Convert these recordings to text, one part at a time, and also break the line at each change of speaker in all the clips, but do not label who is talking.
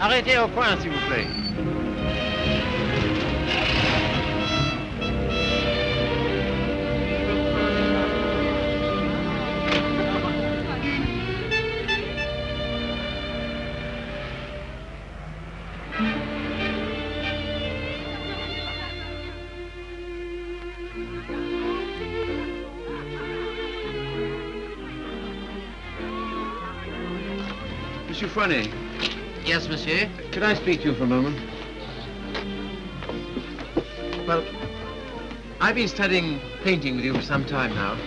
Arrêtez au point, s'il vous plaît. Monsieur Fournet.
Yes, monsieur?
Could I speak to you for a moment? Well, I've been studying painting with you for some time now.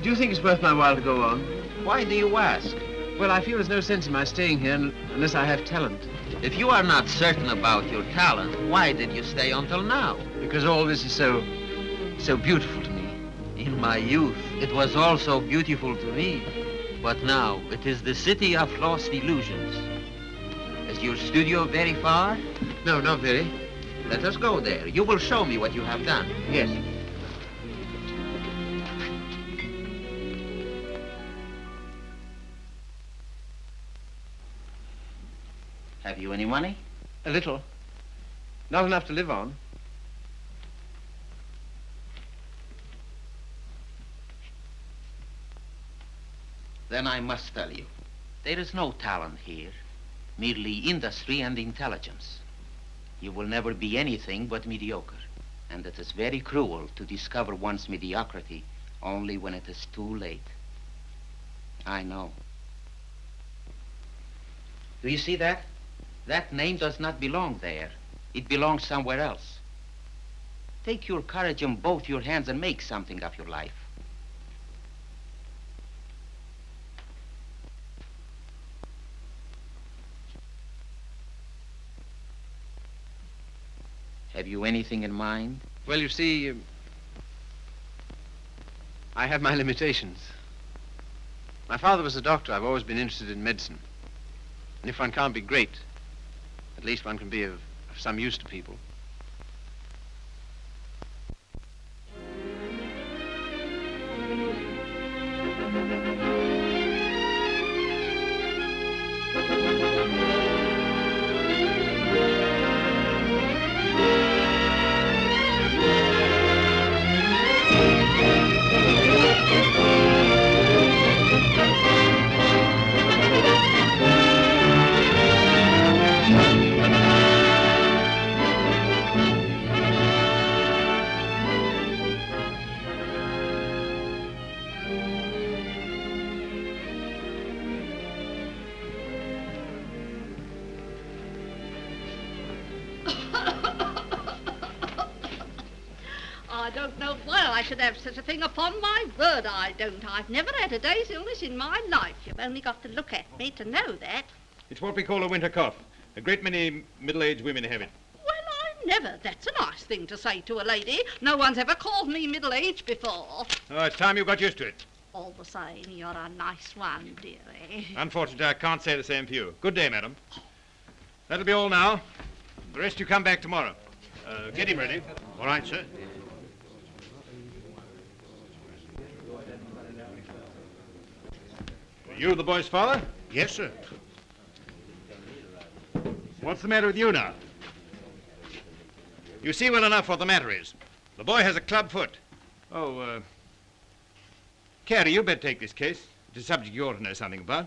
Do you think it's worth my while to go on?
Why do you ask?
Well, I feel there's no sense in my staying here unless I have talent.
If you are not certain about your talent, why did you stay until now?
Because all this is so beautiful to me.
In my youth, it was all so beautiful to me. But now, it is the city of lost illusions. Is your studio very far?
No, not very.
Let us go there. You will show me what you have done.
Yes.
Have you any money?
A little. Not enough to live on.
Then I must tell you, there is no talent here, merely industry and intelligence. You will never be anything but mediocre, and it is very cruel to discover one's mediocrity only when it is too late. I know. Do you see that? That name does not belong there. It belongs somewhere else. Take your courage in both your hands and make something of your life. Have you anything in mind?
Well, you see, I have my limitations. My father was a doctor. I've always been interested in medicine. And if one can't be great, at least one can be of some use to people.
Have such a thing upon my word, I don't. I've never had a day's illness in my life. You've only got to look at me to know that.
It's what we call a winter cough. A great many middle-aged women have it.
Well, I never. That's a nice thing to say to a lady. No one's ever called me middle-aged before.
Oh, it's time you got used to it.
All the same, you're a nice one, dearie.
Unfortunately, I can't say the same for you. Good day, madam. That'll be all now. The rest you come back tomorrow. Get him ready.
All right, sir.
You the boy's father?
Yes, sir.
What's the matter with you now? You see well enough what the matter is. The boy has a club foot. Oh, Carey, you better take this case. It's a subject you ought to know something about.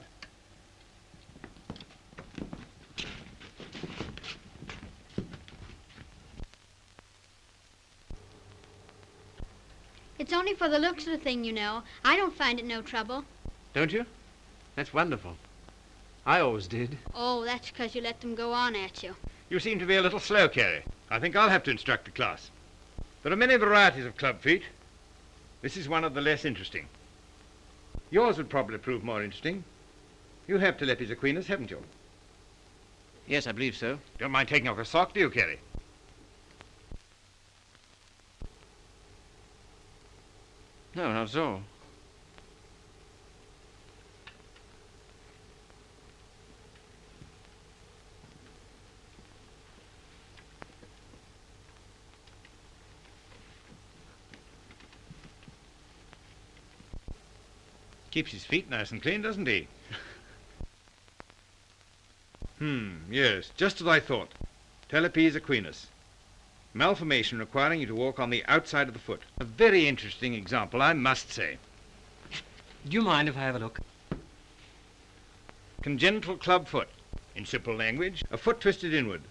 It's only for the looks of the thing, you know. I don't find it no trouble.
Don't you? That's wonderful. I always did.
Oh, that's because you let them go on at you.
You seem to be a little slow, Carey. I think I'll have to instruct the class. There are many varieties of club feet. This is one of the less interesting. Yours would probably prove more interesting. You have Telepes equinus, haven't you?
Yes, I believe so.
Don't mind taking off a sock, do you, Carey?
No, not at all.
Keeps his feet nice and clean, doesn't he? Yes, just as I thought. Talipes equinus. Malformation requiring you to walk on the outside of the foot. A very interesting example, I must say.
Do you mind if I have a look?
Congenital club foot. In simple language, a foot twisted inward.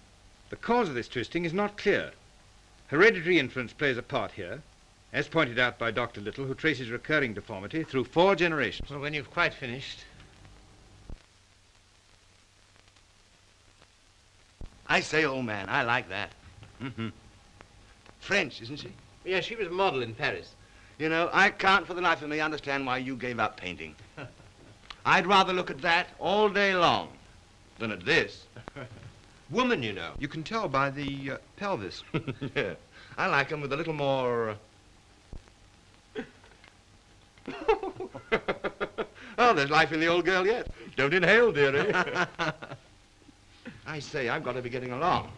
The cause of this twisting is not clear. Hereditary influence plays a part here, as pointed out by Dr. Little, who traces recurring deformity through 4 generations.
Well, when you've quite finished.
I say, old man, I like that. French, isn't she?
Yeah, she was a model in Paris.
You know, I can't for the life of me understand why you gave up painting. I'd rather look at that all day long than at this.
Woman, you know. You can tell by the pelvis.
Yeah. I like 'em with a little more... Oh, there's life in the old girl yet. Don't inhale, dearie. I say, I've got to be getting along.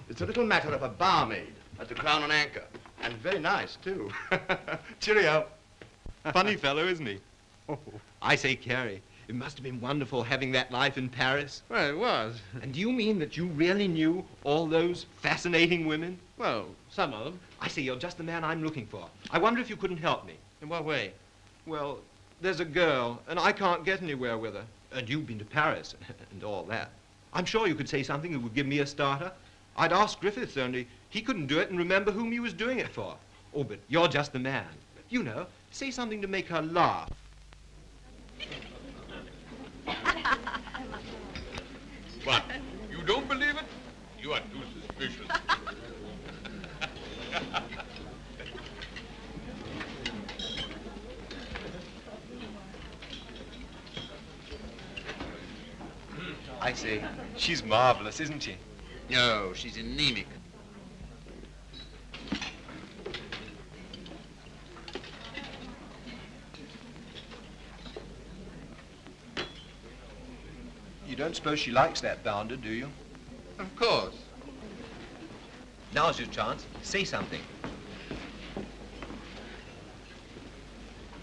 It's a little matter of a barmaid at the Crown and Anchor. And very nice, too. Cheerio.
Funny fellow, isn't he? I say, Carrie, it must have been wonderful having that life in Paris.
Well, it was.
And do you mean that you really knew all those fascinating women?
Well, some of them.
I say, you're just the man I'm looking for. I wonder if you couldn't help me.
In what way?
Well, there's a girl, and I can't get anywhere with her. And you've been to Paris and all that. I'm sure you could say something that would give me a starter. I'd ask Griffiths, only he couldn't do it and remember whom he was doing it for. Oh, but you're just the man. You know, say something to make her laugh.
What? You don't believe it? You are too suspicious.
I say, she's marvelous, isn't she?
No, she's anemic.
You don't suppose she likes that bounder, do you?
Of course.
Now's your chance. Say something.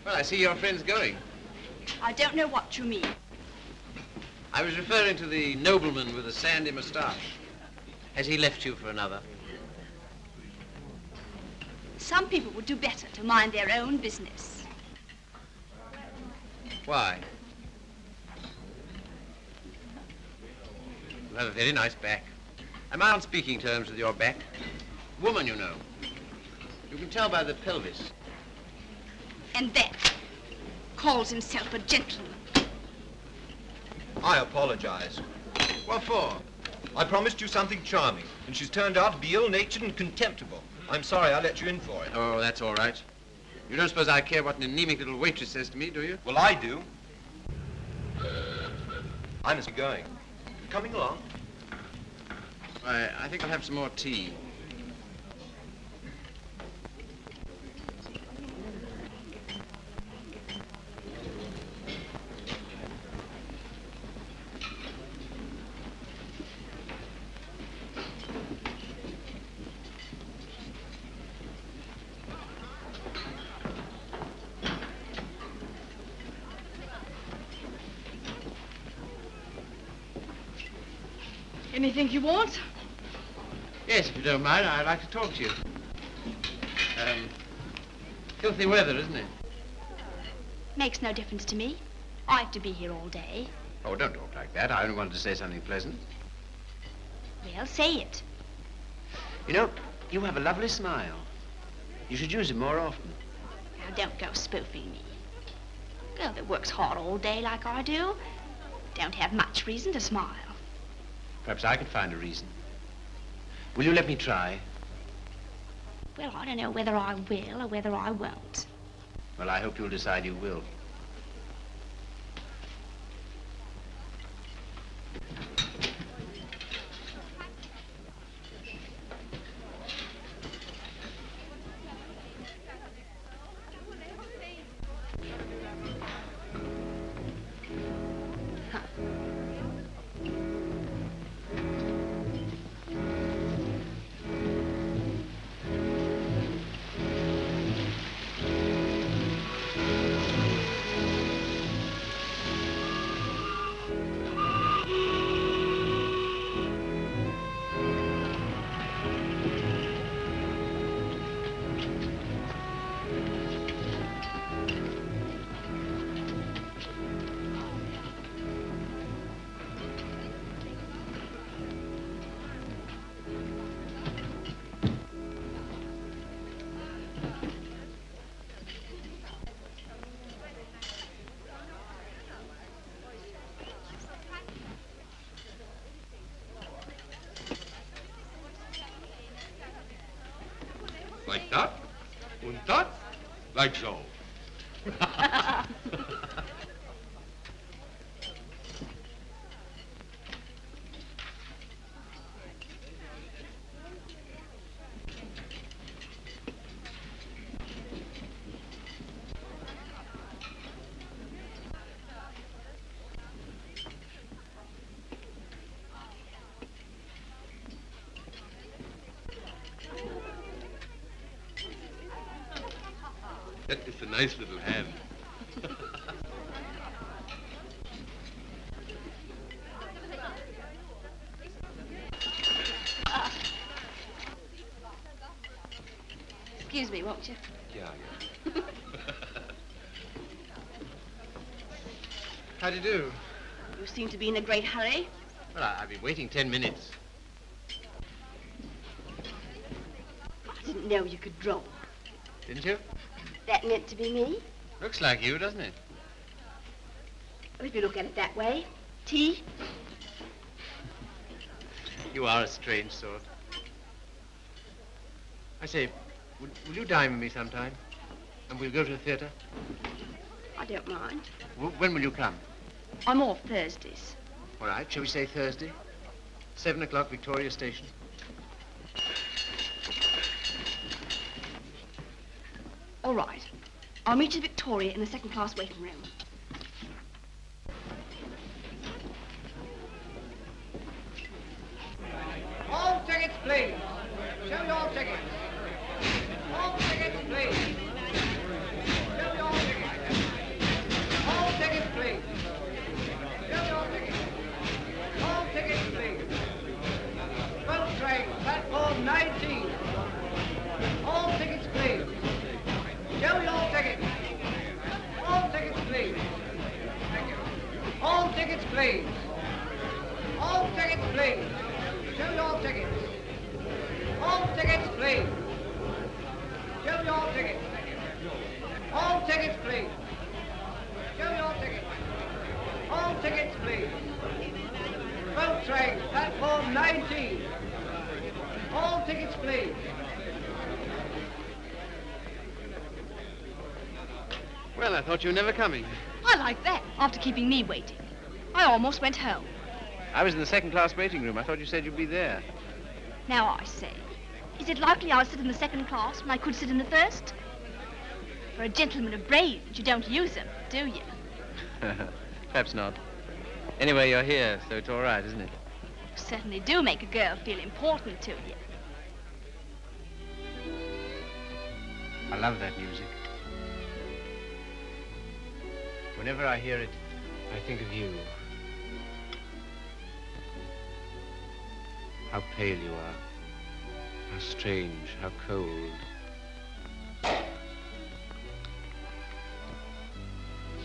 Well, I see your friend's going.
I don't know what you mean.
I was referring to the nobleman with the sandy moustache. Has he left you for another?
Some people would do better to mind their own business.
Why? You have a very nice back. Am I on speaking terms with your back? Woman, you know. You can tell by the pelvis.
And that calls himself a gentleman.
I apologize.
What for?
I promised you something charming, and she's turned out to be ill-natured and contemptible. I'm sorry I let you in for it.
Oh, that's all right. You don't suppose I care what an anemic little waitress says to me, do you?
Well, I do. I must be going. Coming along.
I think I'll have some more tea.
Anything you want?
Yes, if you don't mind, I'd like to talk to you. Filthy weather, isn't it?
Makes no difference to me. I have to be here all day.
Oh, don't talk like that. I only wanted to say something pleasant.
Well, say it.
You know, you have a lovely smile. You should use it more often.
Now, don't go spoofing me. A girl that works hard all day like I do don't have much reason to smile.
Perhaps I could find a reason. Will you let me try?
Well, I don't know whether I will or whether I won't.
Well, I hope you'll decide you will.
Like so. That is a nice little hand.
Excuse me, won't you?
Yeah.
How do you do?
You seem to be in a great hurry.
Well, I've been waiting 10 minutes.
I didn't know you could draw.
Didn't you?
That meant to be me?
Looks like you, doesn't it?
Well, if you look at it that way. Tea?
You are a strange sort. I say, will you dine with me sometime? And we'll go to the theatre?
I don't mind.
When will you come?
I'm off Thursdays.
All right, shall we say Thursday? 7 o'clock, Victoria Station.
All right. I'll meet you at Victoria in the second-class waiting room.
All tickets, please. Show your tickets. All tickets, please. Show your tickets. All tickets, please. Show your tickets. All tickets, please. Boat train, platform 19. All tickets, please. Show your tickets. All tickets, please. Thank you. All tickets, please. All tickets, please. Show your tickets. All tickets, please. Show your tickets. All tickets, please. Show your tickets. All tickets, please. Boat train, platform 19. All tickets, please.
Well, I thought you were never coming.
I like that, after keeping me waiting. I almost went home.
I was in the second-class waiting room. I thought you said you'd be there.
Now I say, is it likely I'll sit in the second class when I could sit in the first? For a gentleman of brains, you don't use them, do you?
Perhaps not. Anyway, you're here, so it's all right, isn't it?
You certainly do make a girl feel important to you.
I love that music. Whenever I hear it, I think of you. How pale you are. How strange, how cold.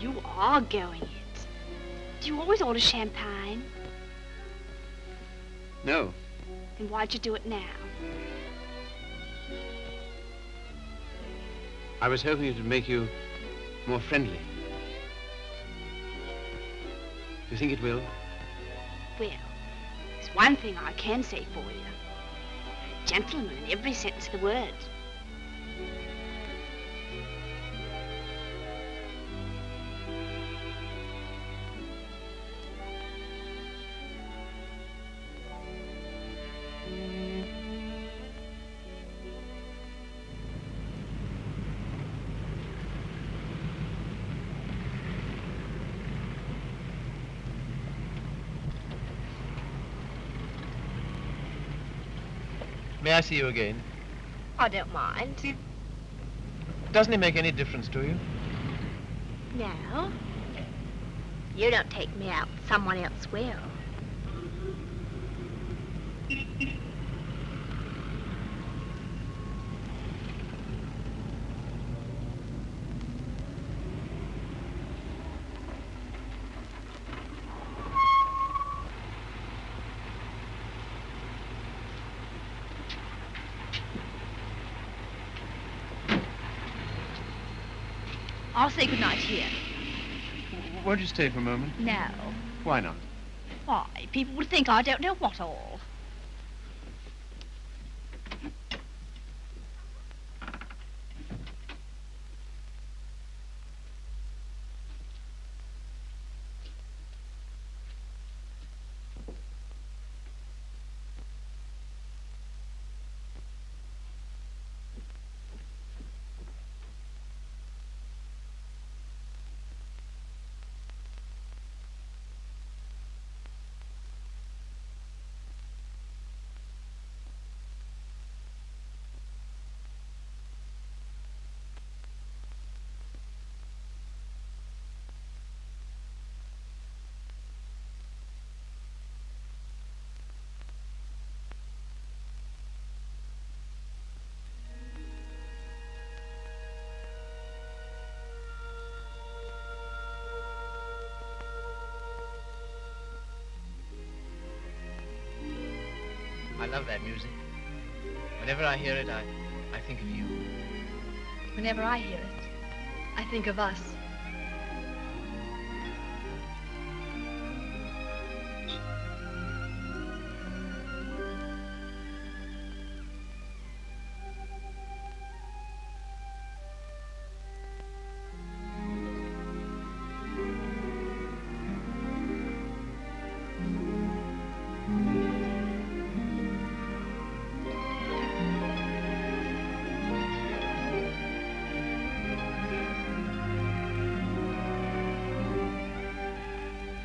You are going it. Do you always order champagne?
No.
Then why'd you do it now?
I was hoping it would make you more friendly. Do you think it will?
Well, there's one thing I can say for you. A gentleman in every sense of the word.
May I see you again?
I don't mind.
Doesn't it make any difference to you?
No. You don't take me out, someone else will. I'll say goodnight here.
Won't you stay for a moment?
No.
Why not?
Why? People would think I don't know what all.
I love that music. Whenever I hear it, I think of you.
Whenever I hear it, I think of us.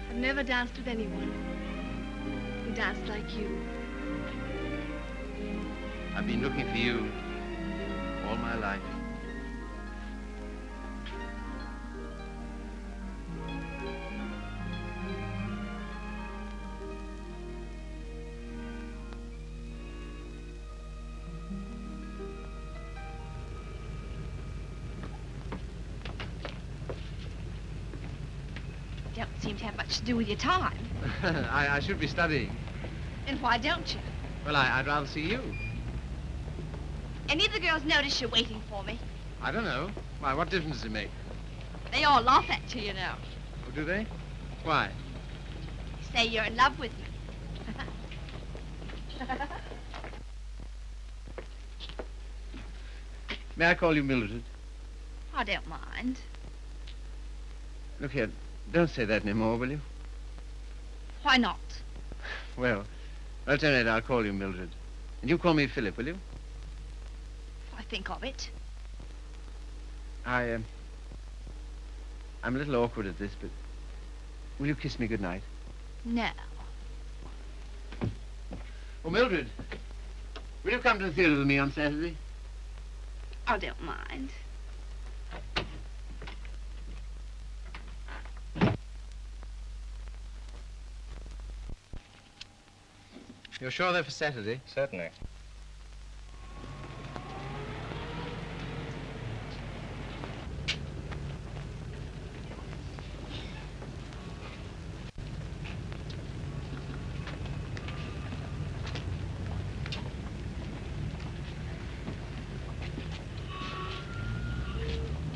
I've never danced with anyone who danced like you.
I've been looking for you all my life.
Don't seem to have much to do with your time.
I should be studying.
And why don't you?
Well, I'd rather see you.
Any of the girls notice you're waiting for me?
I don't know. Why, what difference does it make?
They all laugh at you, you know.
Oh, do they? Why?
Say you're in love with me.
May I call you Mildred?
I don't mind.
Look here, don't say that anymore, will you?
Why not?
Well, alternate, I'll call you Mildred. And you call me Philip, will you?
I think of it.
I'm a little awkward at this, but will you kiss me goodnight?
No.
Oh, Mildred, will you come to the theater with me on Saturday?
I don't mind.
You're sure they're for Saturday?
Certainly.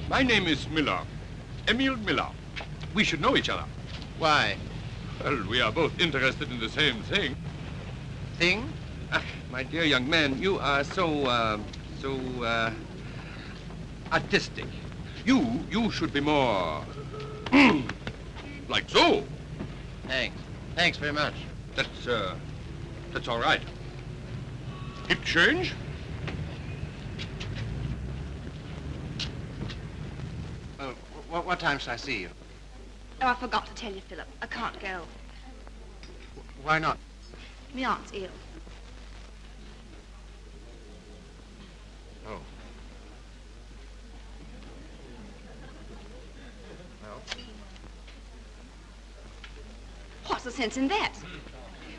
My name is Miller. Emil Miller. We should know each other.
Why?
Well, we are both interested in the same thing.
Thing?
My dear young man, you are so artistic. You should be more like so.
Thanks. Thanks very much.
That's all right. Hip change?
What time shall I see you?
Oh, I forgot to tell you, Philip. I can't go.
Why not?
My aunt's ill.
Oh. Well,
What's the sense in that?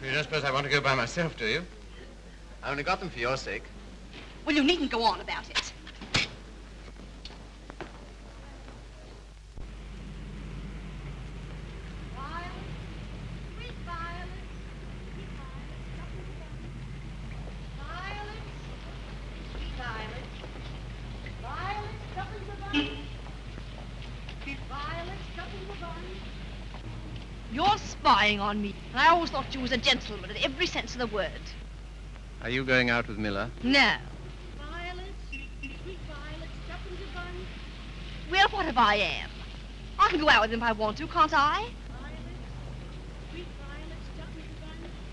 you don't suppose I want to go by myself, do you? I only got them for your sake.
Well, you needn't go on about it. You're spying on me, and I always thought you was a gentleman in every sense of the word.
Are you going out with Miller?
No. Well, what if I am? I can go out with him if I want to, can't I?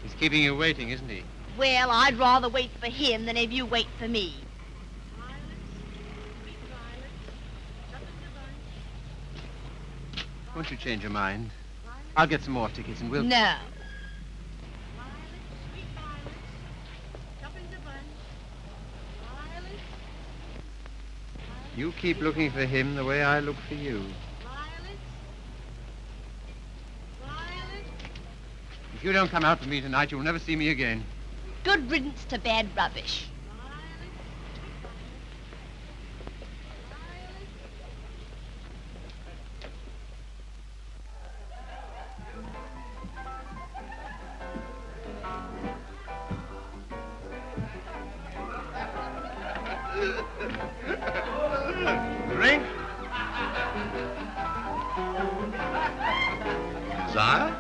He's keeping you waiting, isn't he?
Well, I'd rather wait for him than if you wait for me.
Won't you change your mind? I'll get some more tickets and we'll...
No.
You keep looking for him the way I look for you. If you don't come out with me tonight, you'll never see me again.
Good riddance to bad rubbish.
Sire?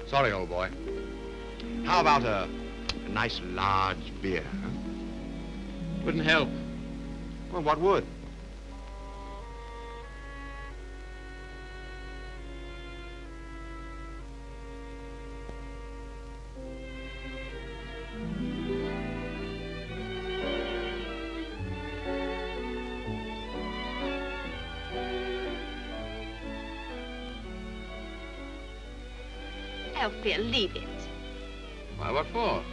Sorry, old boy. How about a nice large beer? Huh?
Wouldn't help.
Well, what would?
Oh, Phil, leave it.
Why, what for?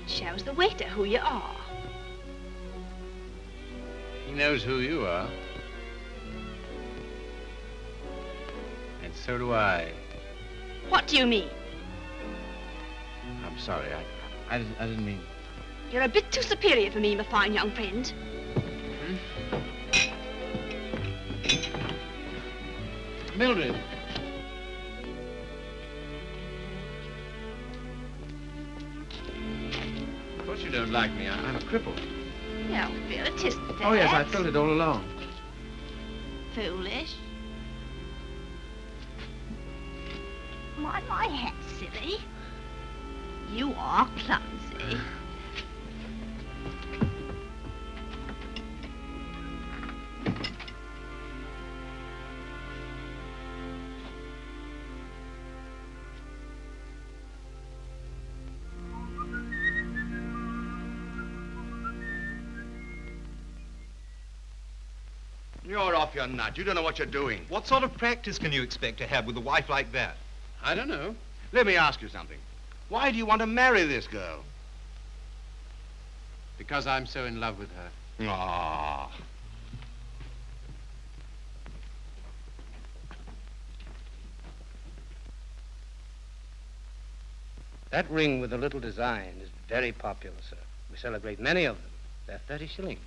Shows the waiter who you are.
He knows who you are. And so do I.
What do you mean?
I'm sorry. I didn't mean...
You're a bit too superior for me, my fine young friend.
Mildred. Of course you don't like me. I'm a cripple.
No, Phil, it isn't that.
Oh, yes, I felt it all along.
Foolish. Mind my hat, silly. You are clumsy.
You're off your nut. You don't know what you're doing.
What sort of practice can you expect to have with a wife like that?
I don't know.
Let me ask you something. Why do you want to marry this girl?
Because I'm so in love with her.
Ah.
That ring with the little design is very popular, sir. We sell a great many of them. They're 30 shillings.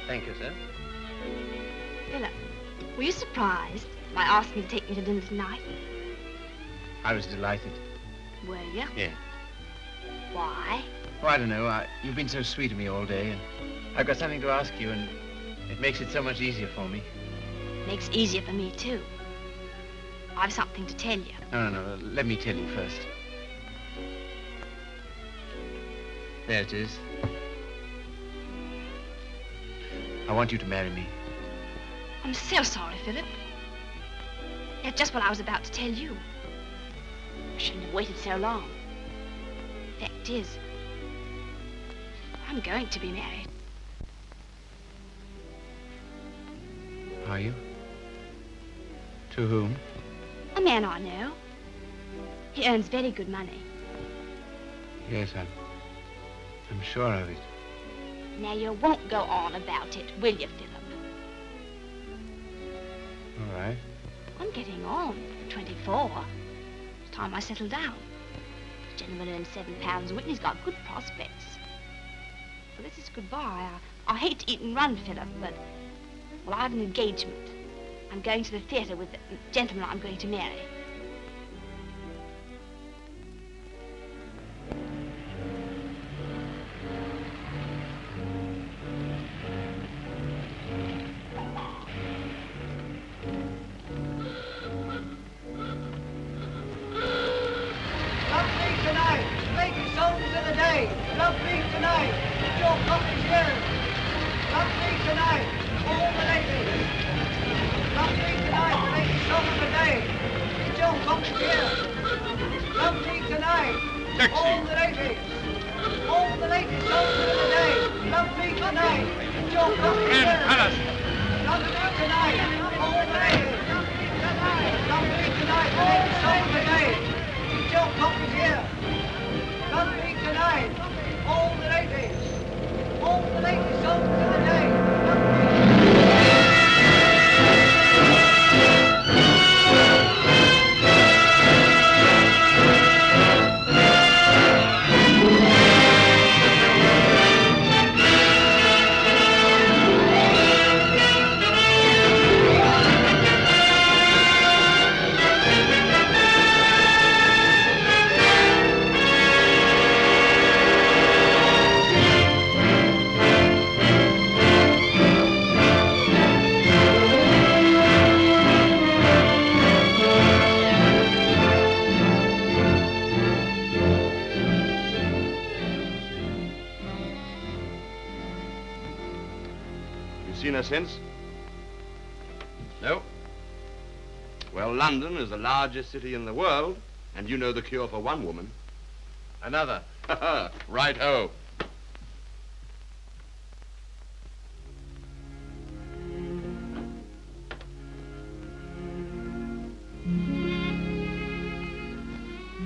Thank you, sir.
Philip, were you surprised by asking me to take me to dinner tonight?
I was delighted.
Were you?
Yeah.
Why?
Oh, I don't know. You've been so sweet to me all day, and I've got something to ask you, and it makes it so much easier for me.
Makes it easier for me, too. I've something to tell you.
No. Let me tell you first. There it is. I want you to marry me.
I'm so sorry, Philip. It's just what I was about to tell you. I shouldn't have waited so long. Fact is, I'm going to be married.
Are you? To whom?
A man I know. He earns very good money.
Yes, I'm sure of it.
Now, you won't go on about it, will you, Philip?
All right.
I'm getting on. 24. It's time I settle down. This gentleman earns £7 a week and he's got good prospects. Well, this is goodbye. I hate to eat and run, Philip, but, well, I have an engagement. I'm going to the theatre with the gentleman I'm going to marry.
Seen her since?
No.
Well, London is the largest city in the world, and you know the cure for one woman.
Another.
Right-ho.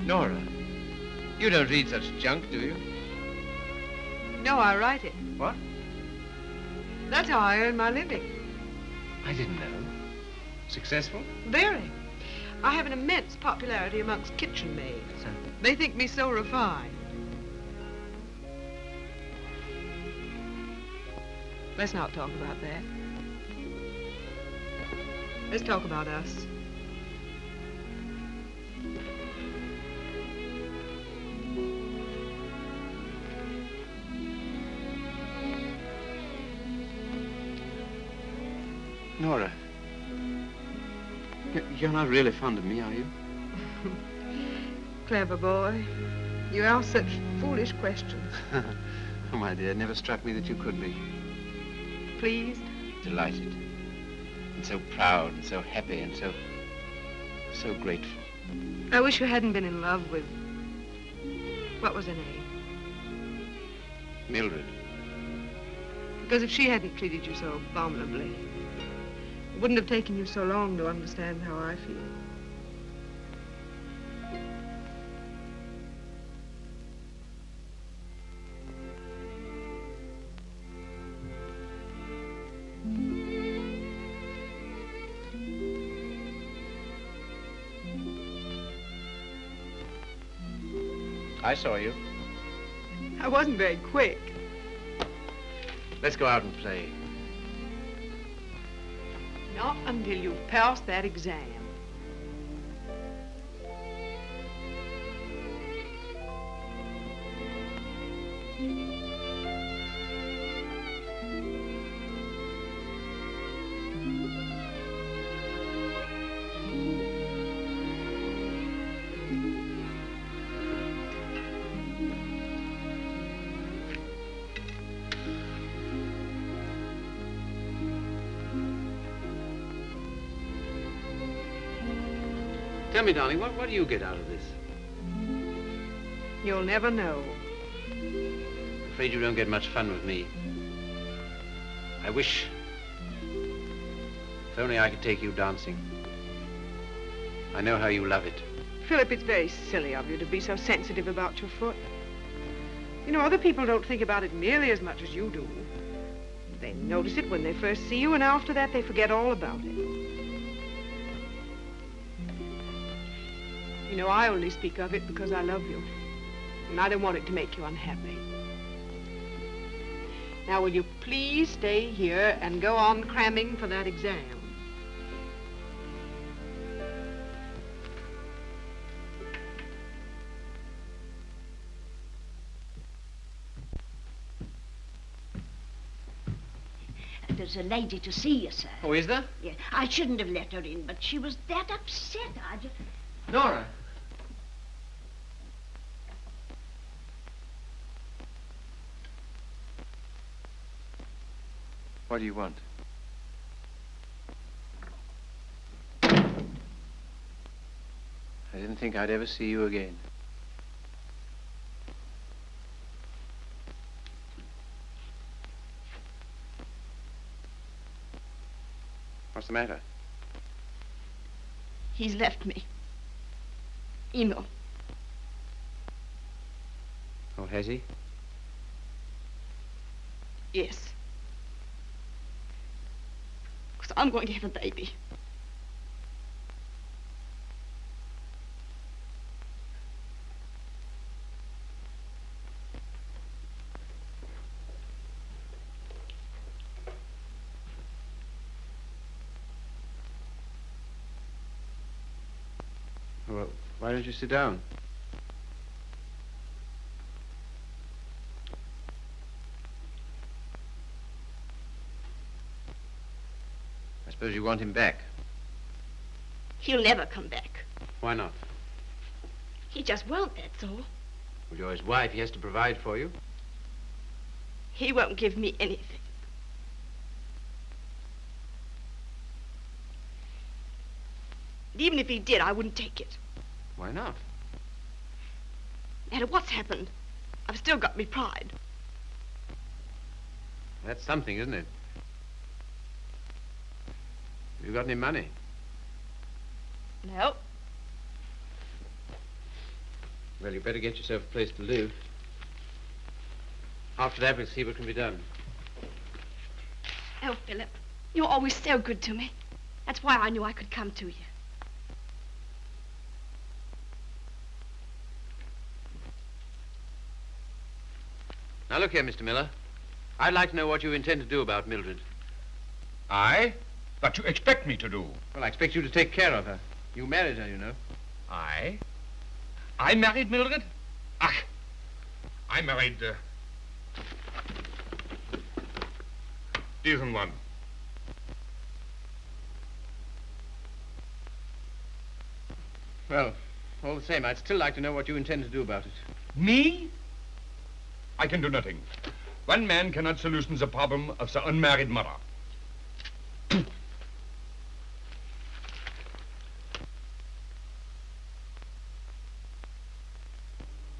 Nora, you don't read such junk, do you?
No, I write it.
What?
That's how I earn my living.
I didn't know. Successful?
Very. I have an immense popularity amongst kitchen maids. They think me so refined. Let's not talk about that. Let's talk about us.
Nora, you're not really fond of me, are you?
Clever boy. You ask such foolish questions.
Oh, my dear, it never struck me that you could be.
Pleased?
Delighted. And so proud and so happy and so grateful.
I wish you hadn't been in love with... What was her name?
Mildred.
Because if she hadn't treated you so abominably, it wouldn't have taken you so long to understand how I feel.
I saw you.
I wasn't very quick.
Let's go out and play.
Not until you've passed that exam.
Tell me, darling, what do you get out of this?
You'll never know.
I'm afraid you don't get much fun with me. I wish... If only I could take you dancing. I know how you love it.
Philip, it's very silly of you to be so sensitive about your foot. You know, other people don't think about it nearly as much as you do. They notice it when they first see you, and after that they forget all about it. You know, I only speak of it because I love you, and I don't want it to make you unhappy. Now, will you please stay here and go on cramming for that exam?
There's a lady to see you, sir.
Oh, is there?
Yeah, I shouldn't have let her in, but she was that upset. I just...
Nora.
What do you want?
I didn't think I'd ever see you again. What's the matter?
He's left me. Eno.
Oh, has he?
Yes. Because I'm going to have a baby.
Well, why don't you sit down? I suppose you want him back.
He'll never come back.
Why not?
He just won't, that's all.
Well, you're his wife. He has to provide for you.
He won't give me anything. And even if he did, I wouldn't take it.
Why not?
No matter what's happened, I've still got me pride.
That's something, isn't it? Have you got any money?
No.
Well, you better get yourself a place to live. After that, we'll see what can be done.
Oh, Philip, you're always so good to me. That's why I knew I could come to you.
Now, look here, Mr. Miller. I'd like to know what you intend to do about Mildred.
I? What you expect me to do?
Well, I expect you to take care of her. You married her, you know.
I? I married Mildred? Ach, I married, diesen one.
Well, all the same, I'd still like to know what you intend to do about it.
Me? I can do nothing. One man cannot solution the problem of the unmarried mother.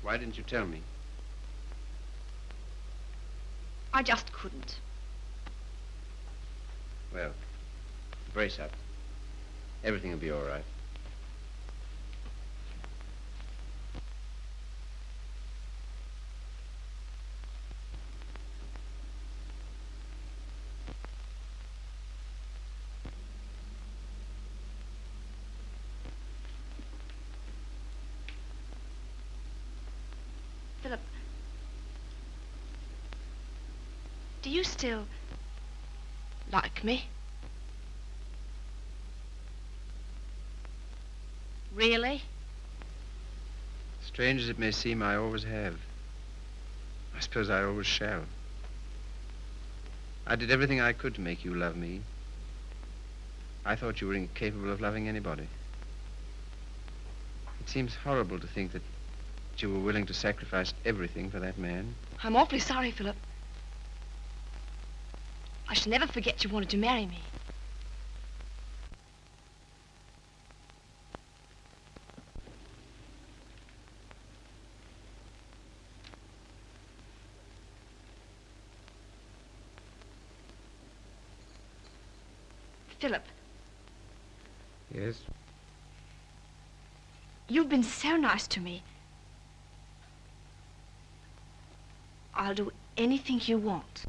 Why didn't you tell me?
I just couldn't.
Well, brace up. Everything will be all right.
Philip, do you still like me? Really?
Strange as it may seem, I always have. I suppose I always shall. I did everything I could to make you love me. I thought you were incapable of loving anybody. It seems horrible to think that you were willing to sacrifice everything for that man.
I'm awfully sorry, Philip. I shall never forget you wanted to marry me.
Philip,
Yes?
you've been so nice to me. I'll do anything you want.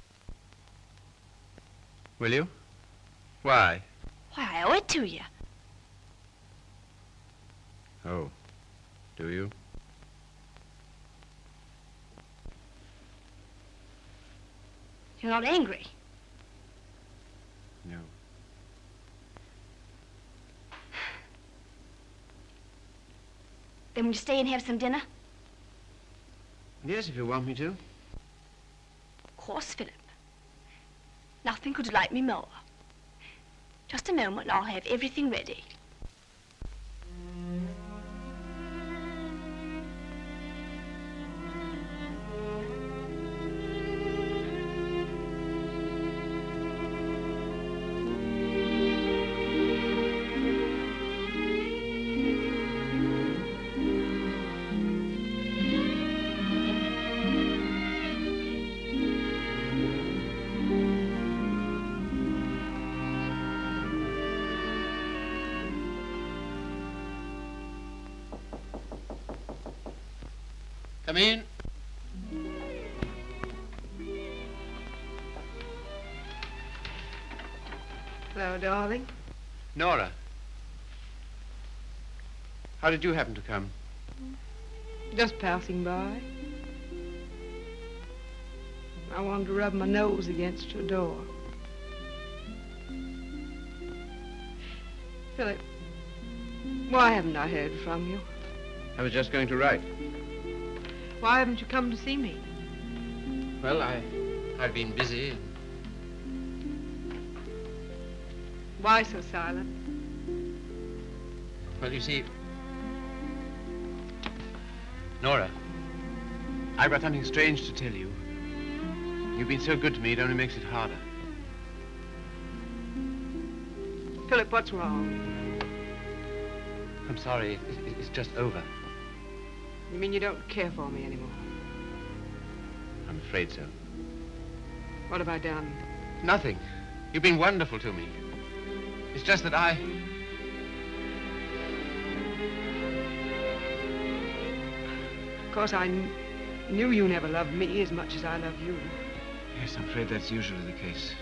Will you? Why?
Why, I owe it to you.
Oh, do you?
You're not angry.
No.
Then will you stay and have some dinner?
Yes, if you want me to.
Of course, Philip. Nothing could delight me more. Just a moment, I'll have everything ready.
Come in.
Hello, darling.
Nora. How did you happen to come?
Just passing by. I wanted to rub my nose against your door. Philip, why haven't I heard from you?
I was just going to write.
Why haven't you come to see me?
Well, I've been busy.
Why so silent?
Well, you see, Nora, I've got something strange to tell you. You've been so good to me, it only makes it harder.
Philip, what's wrong?
I'm sorry, it's just over.
You mean you don't care for me anymore?
I'm afraid so.
What have I done?
Nothing. You've been wonderful to me. It's just that
Of course, I knew you never loved me as much as I love you.
Yes, I'm afraid that's usually the case.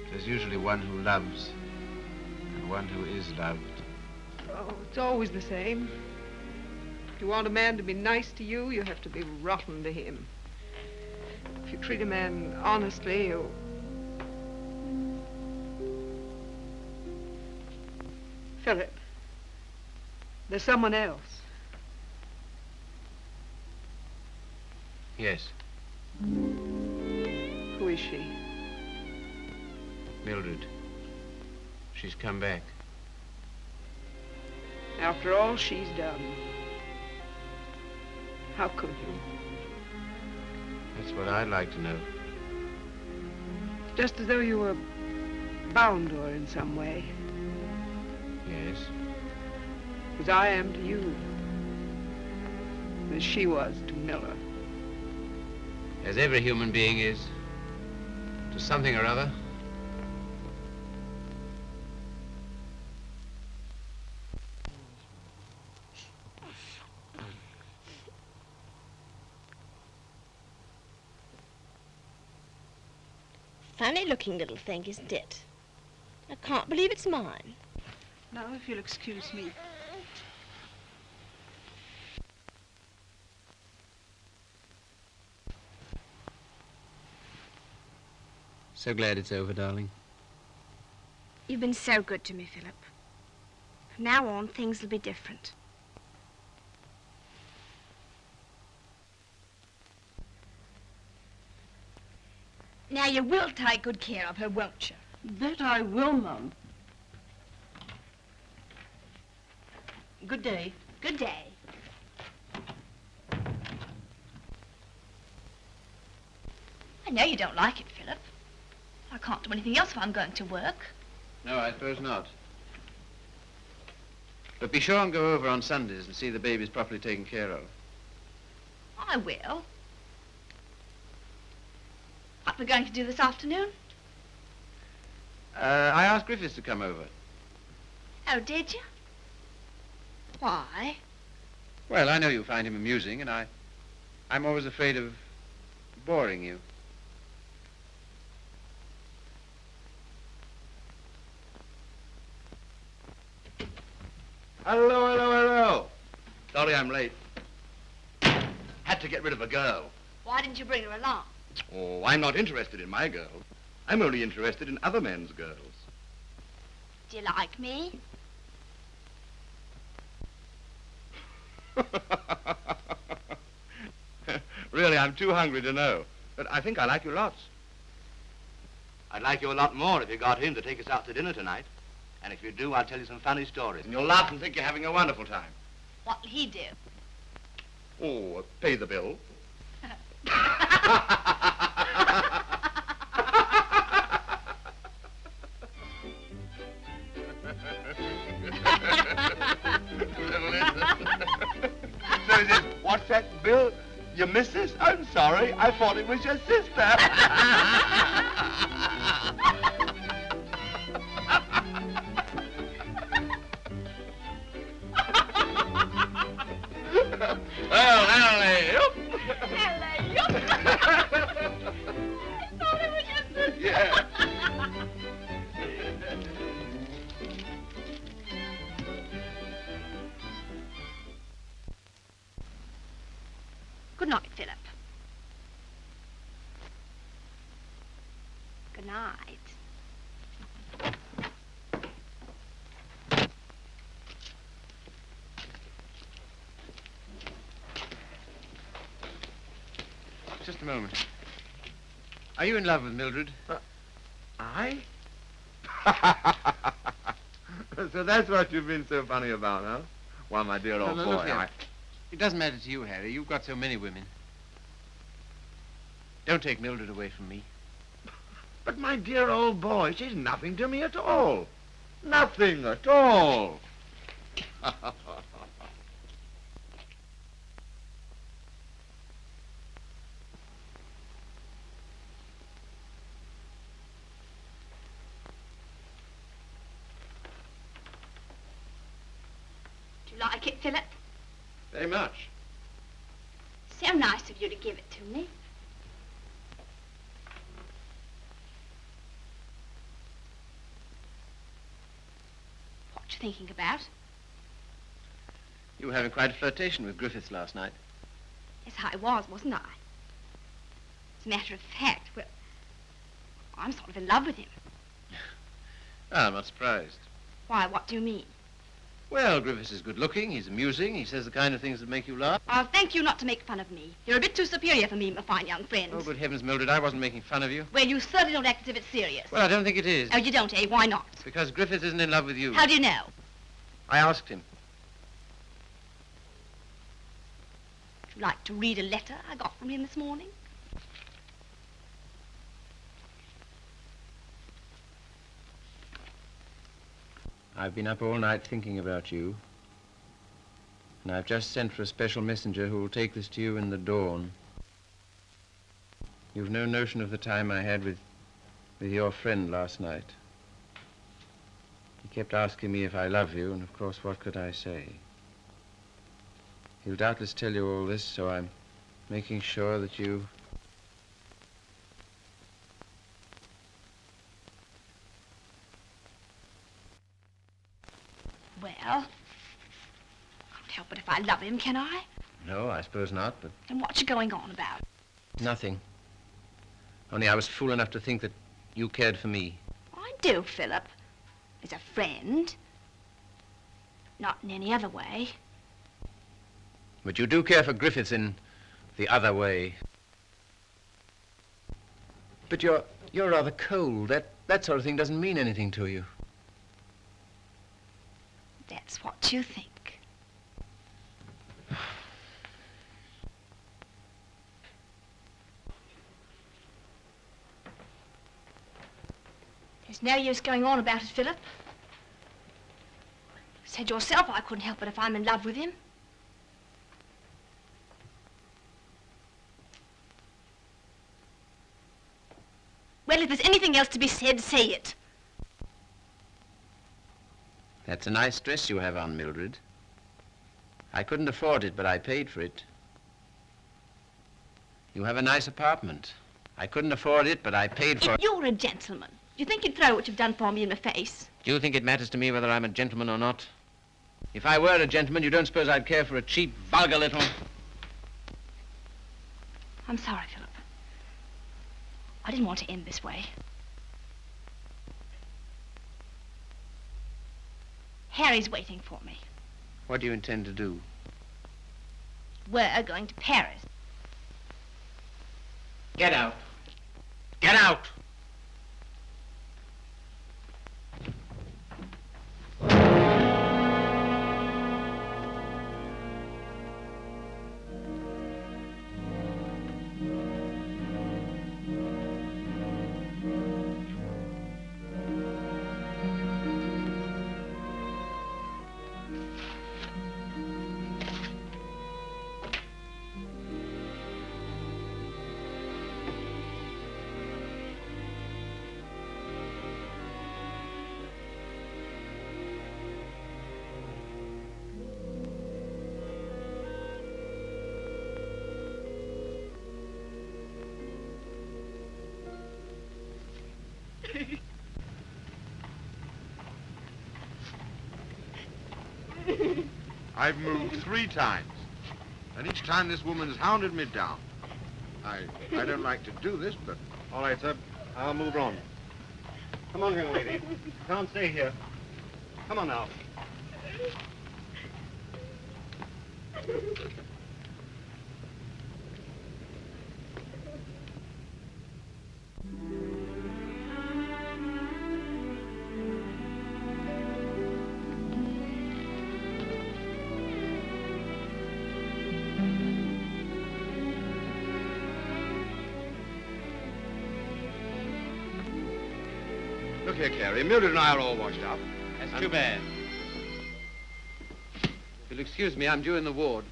There's usually one who loves and one who is loved.
Oh, it's always the same. If you want a man to be nice to you, you have to be rotten to him. If you treat a man honestly, you... Philip, there's someone else.
Yes,
Who is she?
Mildred. She's come back.
After all she's done. How could you?
That's what I'd like to know.
Just as though you were bound to her in some way.
Yes.
As I am to you. As she was to Miller.
As every human being is, to something or other.
Funny looking little thing, isn't it? I can't believe it's mine.
Now, if you'll excuse me.
So glad it's over, darling.
You've been so good to me, Philip. From now on, things will be different. Now, you will take good care of her, won't you?
That I will, Mum. Good day.
Good day. I know you don't like it, Philip. I can't do anything else if I'm going to work.
No, I suppose not. But be sure and go over on Sundays and see the babies properly taken care of.
I will. What we're going to do this afternoon?
I asked Griffiths to come over.
Oh, did you? Why?
Well, I know you find him amusing, and I'm always afraid of boring you.
Hello, hello, hello. Sorry I'm late. Had to get rid of a girl.
Why didn't you bring her along?
Oh, I'm not interested in my girl. I'm only interested in other men's girls.
Do you like me?
Really, I'm too hungry to know. But I think I like you lots. I'd like you a lot more if you got him to take us out to dinner tonight. And if you do, I'll tell you some funny stories. And you'll laugh and think you're having a wonderful time.
What'll he do?
Oh, pay the bill. So he says, what's that, Bill? Your missus? I'm sorry. I thought it was your sister. Well, alley-oop.
Alley-oop. I thought it was your sister.
Yeah.
Good night, Philip. Good night.
Just a moment. Are you in love with Mildred?
I? So that's what you've been so funny about, huh? Well, my dear old
No,
boy,
look here. It doesn't matter to you, Harry. You've got so many women. Don't take Mildred away from me.
But my dear old boy, she's nothing to me at all. Nothing at all.
Do you like it, Philip?
Very much.
So nice of you to give it to me. What you thinking about?
You were having quite a flirtation with Griffiths last night.
Yes, I was, wasn't I? As a matter of fact, well, I'm sort of in love with him.
Ah, I'm not surprised.
Why, what do you mean?
Well, Griffiths is good looking, he's amusing, he says the kind of things that make you laugh.
I'll thank you not to make fun of me. You're a bit too superior for me, my fine young friend.
Oh, good heavens, Mildred, I wasn't making fun of you.
Well, you certainly don't act as if it's serious.
Well, I don't think it is.
Oh, you don't, eh? Why not?
Because Griffiths isn't in love with you.
How do you know?
I asked him.
Would you like to read a letter I got from him this morning?
I've been up all night thinking about you. And I've just sent for a special messenger who will take this to you in the dawn. You've no notion of the time I had with your friend last night. He kept asking me if I love you, and of course, what could I say? He'll doubtless tell you all this, so I'm making sure that you...
Well, I can't help it if I love him, can I?
No, I suppose not, but...
Then what's you going on about?
Nothing. Only I was fool enough to think that you cared for me.
I do, Philip. As a friend. Not in any other way.
But you do care for Griffiths in the other way. But you're rather cold. That sort of thing doesn't mean anything to you.
That's what you think. There's no use going on about it, Philip. Said yourself I couldn't help it if I'm in love with him. Well, if there's anything else to be said, say it.
That's a nice dress you have on, Mildred. I couldn't afford it, but I paid for it. You have a nice apartment. I couldn't afford it, but I paid for it.
If you're a gentleman, do you think you'd throw what you've done for me in my face?
Do you think it matters to me whether I'm a gentleman or not? If I were a gentleman, you don't suppose I'd care for a cheap, vulgar little...
I'm sorry, Philip. I didn't want to end this way. Harry's waiting for me.
What do you intend to do?
We're going to Paris.
Get out. Get out!
I've moved 3 times, and each time this woman has hounded me down. I don't like to do this, but...
All right, sir. I'll move on. Come on, young lady. Can't stay here. Come on now.
Look here, Carrie. Mildred and I are all washed up.
That's too bad. If you'll excuse me, I'm due in the ward.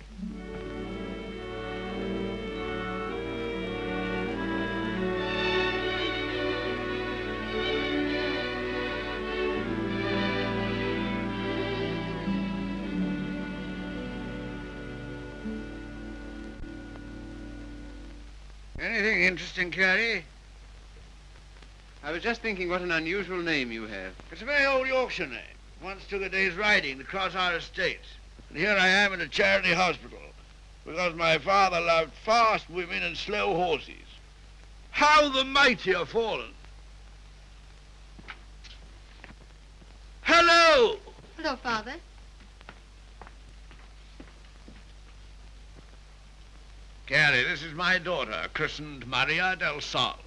Anything interesting, Carrie?
I was just thinking what an unusual name you have.
It's a very old Yorkshire name. Once took a day's riding to cross our estates. And here I am in a charity hospital because my father loved fast women and slow horses. How the mighty are fallen. Hello!
Hello, Father.
Carrie, this is my daughter, christened Maria del Sol.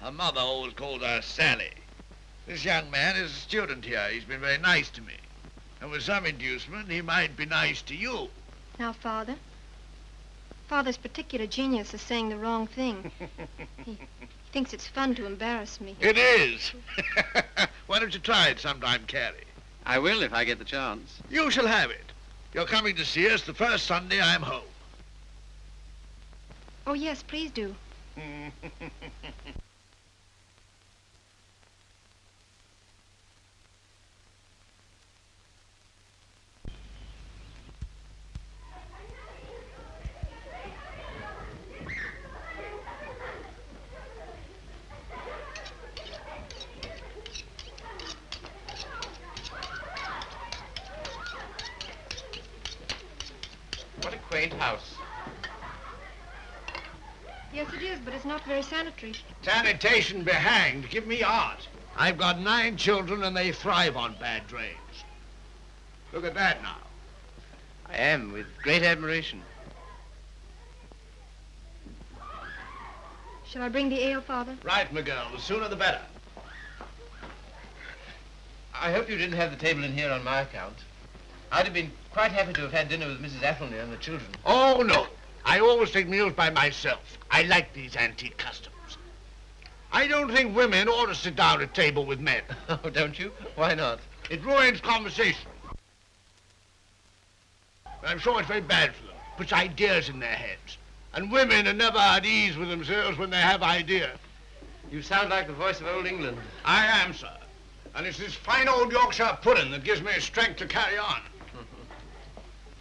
Her mother always called her Sally. This young man is a student here. He's been very nice to me. And with some inducement, he might be nice to you.
Now, Father. Father's particular genius is saying the wrong thing. He thinks it's fun to embarrass me.
It is. Why don't you try it sometime, Carrie?
I will if I get the chance.
You shall have it. You're coming to see us the first Sunday I'm home.
Oh, yes, please do.
What a quaint house.
Yes, it is, but it's not very sanitary.
Sanitation be hanged. Give me art. I've got 9 children and they thrive on bad drains. Look at that now.
I am, with great admiration.
Shall I bring the ale, Father?
Right, my girl. The sooner the better.
I hope you didn't have the table in here on my account. I'd have been quite happy to have had dinner with Mrs. Athelney and the children.
Oh, no. I always take meals by myself. I like these antique customs. I don't think women ought to sit down at table with men.
Oh, don't you? Why not?
It ruins conversation. But I'm sure it's very bad for them. Puts ideas in their heads. And women are never at ease with themselves when they have ideas.
You sound like the voice of old England.
I am, sir.
And it's this fine old Yorkshire pudding that gives me strength to carry on.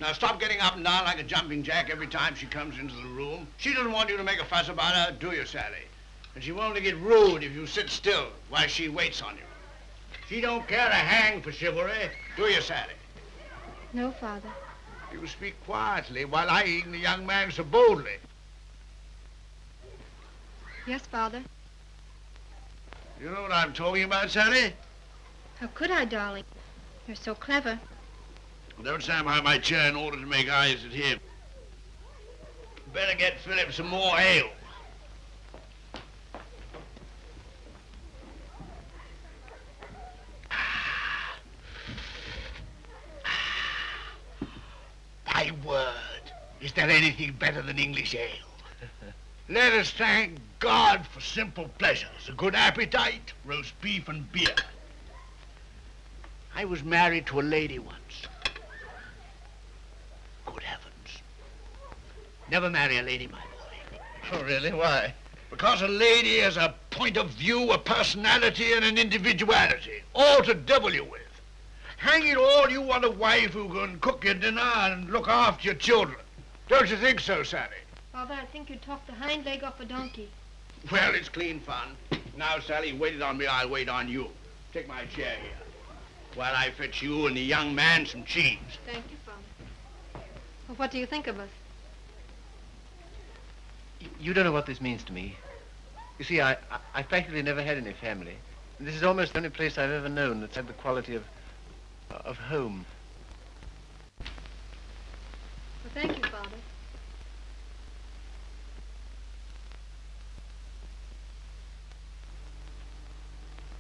Now stop getting up and down like a jumping jack every time she comes into the room. She doesn't want you to make a fuss about her, do you, Sally? And she won't get rude if you sit still while she waits on you. She don't care a hang for chivalry, do you, Sally?
No, Father.
You speak quietly while eyeing the young man so boldly.
Yes, Father.
You know what I'm talking about, Sally?
How could I, darling? You're so clever.
Don't stand behind my chair in order to make eyes at him. Better get Philip some more ale. My word, is there anything better than English ale? Let us thank God for simple pleasures, a good appetite, roast beef and beer. I was married to a lady once. Good heavens. Never marry a lady, my boy. Oh, really? Why? Because a lady has a point of view, a personality, and an individuality, all to devil you with. Hang it all, you want a wife who can cook your dinner and look after your children. Don't you think so, Sally?
Father, I think you talked the hind leg off a donkey.
Well, it's clean fun. Now, Sally, you waited on me, I'll wait on you. Take my chair here, while I fetch you and the young man some cheese.
Thank you, Father. Well, what do you think of us?
You don't know what this means to me. You see, I practically never had any family. And this is almost the only place I've ever known that's had the quality of home.
Well, thank you, Father.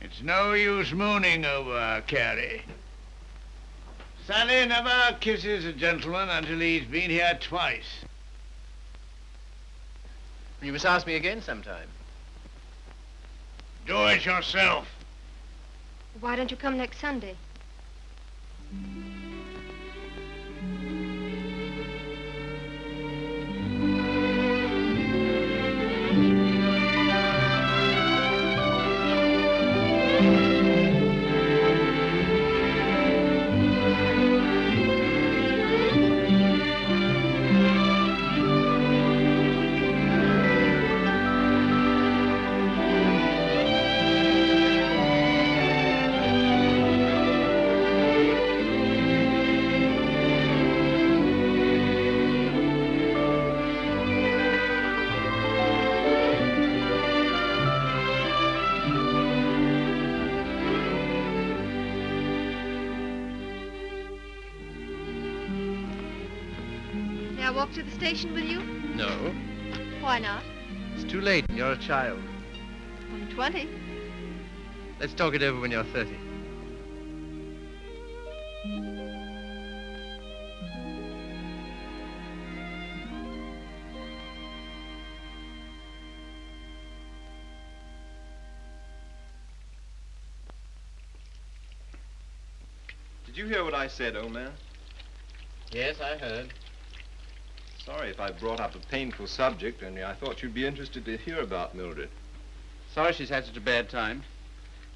It's no use mooning over Carrie. Sally never kisses a gentleman until he's been here twice.
You must ask me again sometime.
Do it yourself.
Why don't you come next Sunday?
May I walk to the station with you?
No.
Why not?
It's too late and you're a child.
I'm 20.
Let's talk it over when you're 30.
Did you hear what I said, old man?
Yes, I heard.
Sorry if I brought up a painful subject, only I thought you'd be interested to hear about Mildred.
Sorry she's had such a bad time.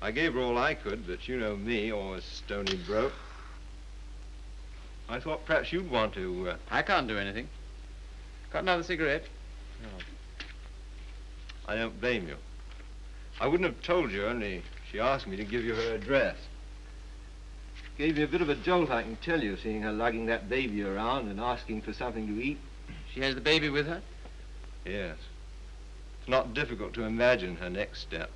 I gave her all I could, but you know me, always stony broke. I thought perhaps you'd want to...
I can't do anything. Got another cigarette?
No. I don't blame you. I wouldn't have told you, only she asked me to give you her address. Gave me a bit of a jolt, I can tell you, seeing her lugging that baby around and asking for something to eat.
She has the baby with her?
Yes. It's not difficult to imagine her next step.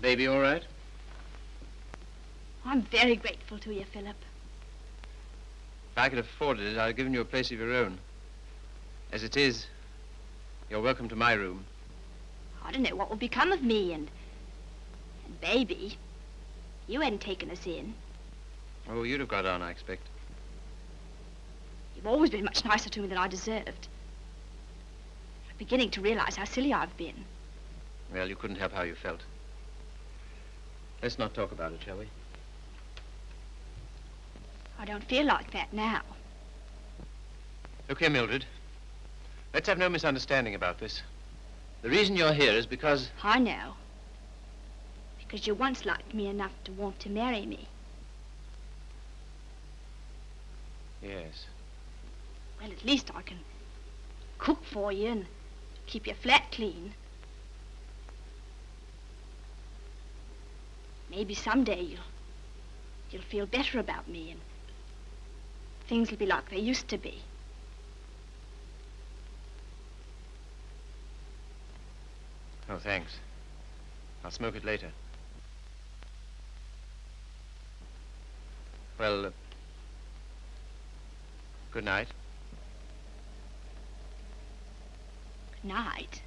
Baby all right?
I'm very grateful to you, Philip.
If I could afford it, I'd have given you a place of your own. As it is, you're welcome to my room.
I don't know what will become of me and Baby. You hadn't taken us in.
Oh, you'd have got on, I expect.
You've always been much nicer to me than I deserved. I'm beginning to realize how silly I've been.
Well, you couldn't help how you felt. Let's not talk about it, shall we?
I don't feel like that now.
Look here, Mildred. Let's have no misunderstanding about this. The reason you're here is because...
I know. Because you once liked me enough to want to marry me.
Yes.
Well, at least I can cook for you and keep your flat clean. Maybe someday you'll feel better about me and things will be like they used to be.
Oh, thanks. I'll smoke it later. Well, good night.
Good night.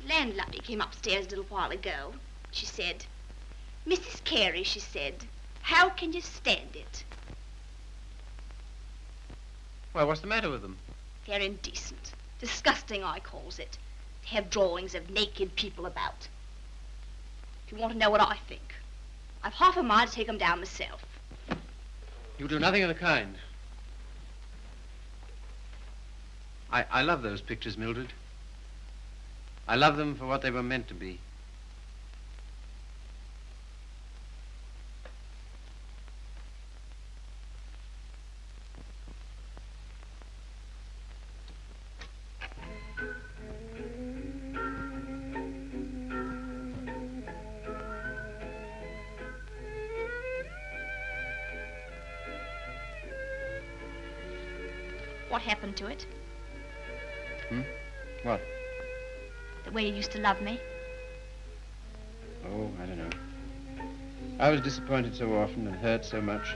Landlady came upstairs a little while ago. She said, "Mrs. Carey," she said, "how can you stand it?"
Well, what's the matter with them?
They're indecent. Disgusting, I calls it. To have drawings of naked people about. If you want to know what I think, I've half a mind to take them down myself.
You do nothing of the kind. I love those pictures, Mildred. I love them for what they were meant to be.
What happened to it?
What?
The way you used to love me?
Oh, I don't know. I was disappointed so often and hurt so much.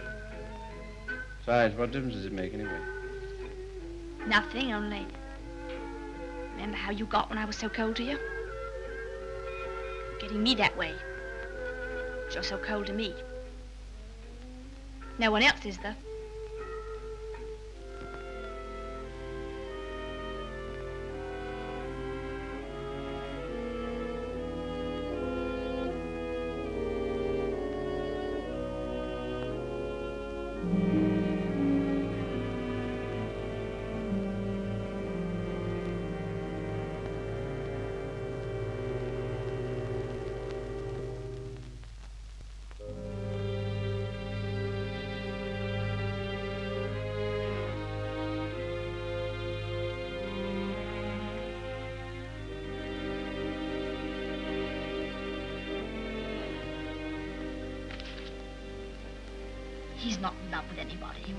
Besides, what difference does it make anyway?
Nothing, only... Remember how you got when I was so cold to you? Getting me that way. You're so cold to me. No one else is, though. He's not in love with anybody.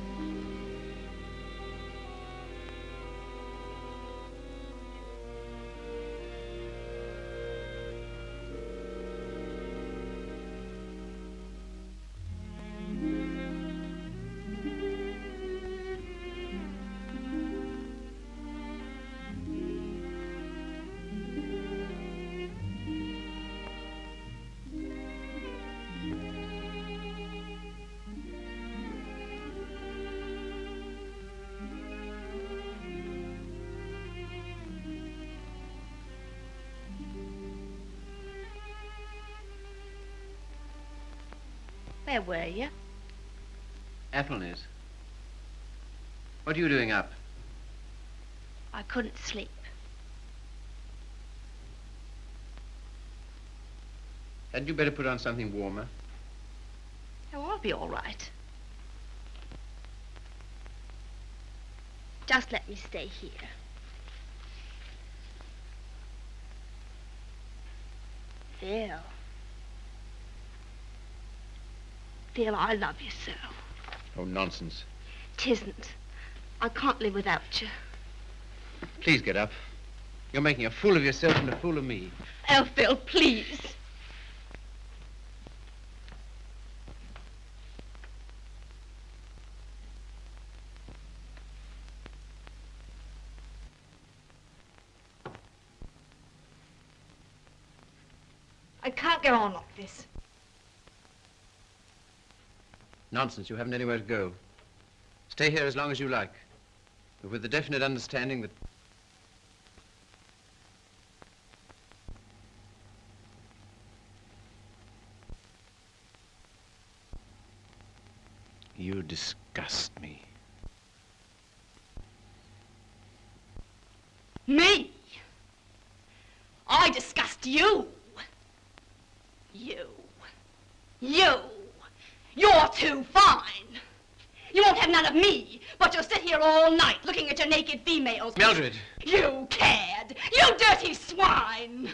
Where were you?
Athelney's. What are you doing up?
I couldn't sleep.
Hadn't you better put on something warmer?
Oh, I'll be all right. Just let me stay here. Phil. Phil, I love you so.
Oh, nonsense.
'Tisn't. I can't live without you.
Please get up. You're making a fool of yourself and a fool of me.
Oh, Phil, please.
I can't go on like this.
Nonsense. You haven't anywhere to go. Stay here as long as you like, but with the definite understanding that you disgust me.
Me? I disgust you. You. You're too fine. You won't have none of me, but you'll sit here all night looking at your naked females.
Mildred!
You cared. You dirty swine.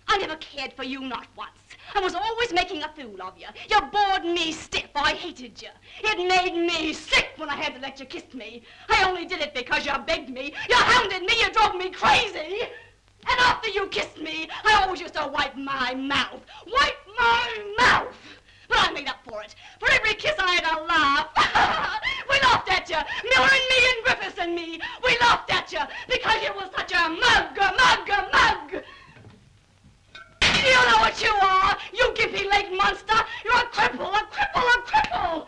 I never cared for you, not once. I was always making a fool of you. You bored me stiff. I hated you. It made me sick when I had to let you kiss me. I only did it because you begged me. You hounded me. You drove me crazy. And after you kissed me, I always used to wipe my mouth. Wipe my mouth! But I made up for it. For every kiss I had to laugh. We laughed at you. Miller and me and Griffiths and me. We laughed at you because you was such a mug. You know what you are, you gimpy-legged monster. You're a cripple.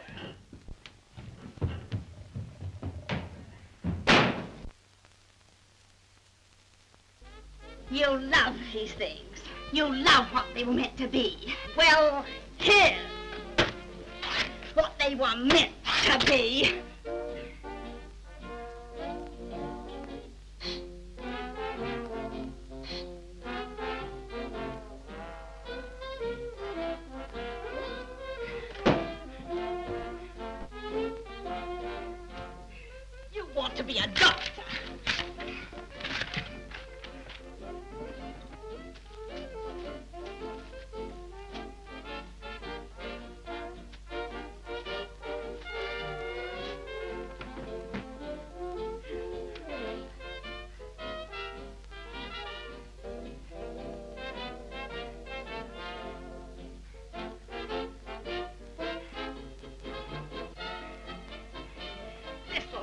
You love these things. You love what they were meant to be. Well, here's what they were meant to be. You want to be a doctor.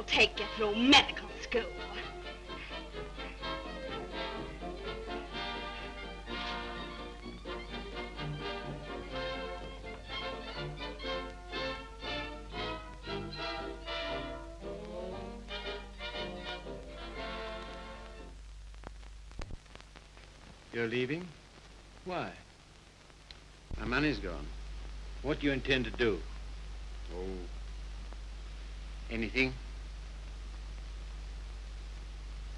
Take you through medical school.
You're leaving? Why? My money's gone.
What do you intend to do?
Oh, anything.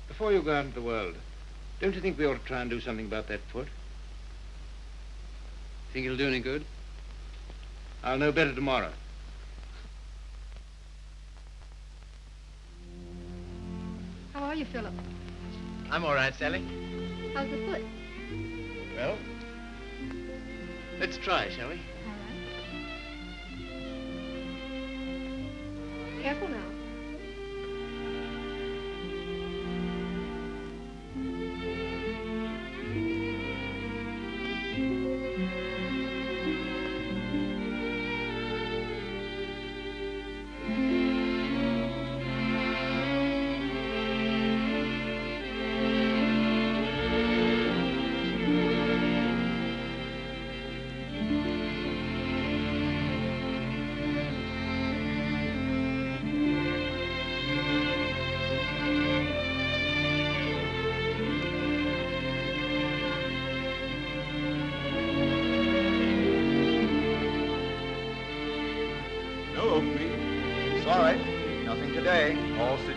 Before you go out into the world, don't you think we ought to try and do something about that foot?
Think it'll do any good?
I'll know better tomorrow.
How are you, Philip?
I'm all right, Sally.
How's the foot?
Well, let's try, shall we?
All right. Careful now.